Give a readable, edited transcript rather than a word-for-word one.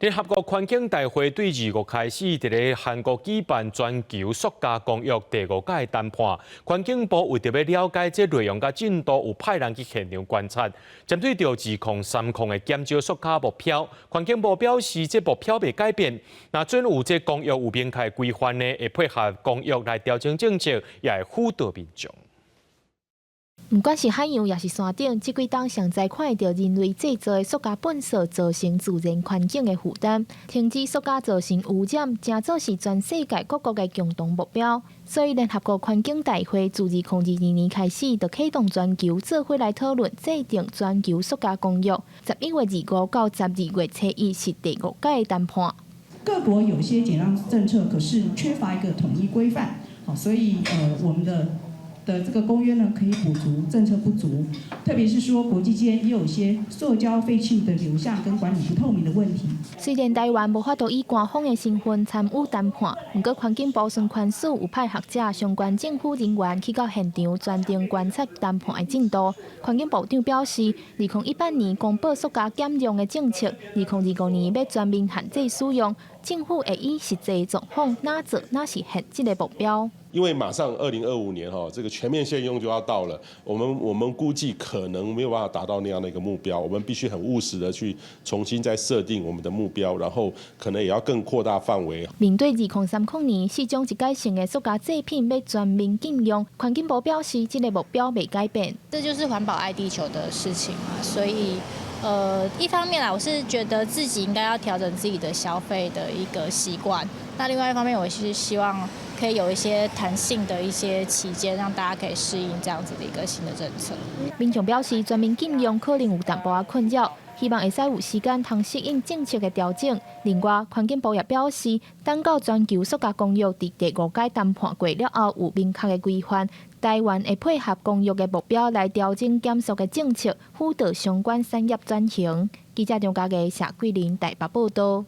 联合国环境大会对25开始伫咧韩国举办全球塑胶公约第5届谈判。环境部为着要了解这内容甲进度，有派人去现场观察。针对着2030的减少塑胶目标，环境部表示，这目标未改变。那准有这公约有明确规范呢，会配合公约来调整政策，也会辅导民众。 不管是海洋也是山顶，这几档上在看到人类制造的塑胶粪扫造成自然环境的负担，停止塑胶造成污染，正早是全世界各国的共同目标。所以，联合国环境大会自2022年开始，就启动全球做伙来讨论制定全球塑胶公约。11月25到12月7日是第5届的谈判。各国有些减量政策，可是缺乏一个统一规范，好，所以我们的这个公约呢，可以补足政策不足，特别是说国际间也有一些塑胶废弃物的流向跟管理不透明的问题。虽然台湾无法度以官方的身份参与谈判，不过环境部孙宽恕有派学者、相关政府人员去到现场专程观察谈判的进度。环境部长表示，2018年公布塑胶减量的政策，2025年要全面限制使用，政府会以实际状况哪做哪实现这个目标。 因为马上2025年这个全面限用就要到了，我们估计可能没有办法达到那样的一个目标，我们必须很务实的去重新再设定我们的目标，然后可能也要更扩大范围。面对2030年市场一改性的塑胶制品要全面禁用，环境部表示，这个目标未改变。这就是环保爱地球的事情嘛，所以。一方面啦，我是觉得自己应该要调整自己的消费的一个习惯。那另外一方面，我是希望可以有一些弹性的一些期间，让大家可以适应这样子的一个新的政策。民众表示，全面禁用可能有淡薄仔困扰，希望会使有时间通适应政策的调整。另外，环境部也表示，等到全球塑胶公约伫第5届谈判过了后，有明确的规范。 台湾会配合公约的目标来调整减塑的政策，辅导相关产业转型。记者张家嘅谢桂林台北报道。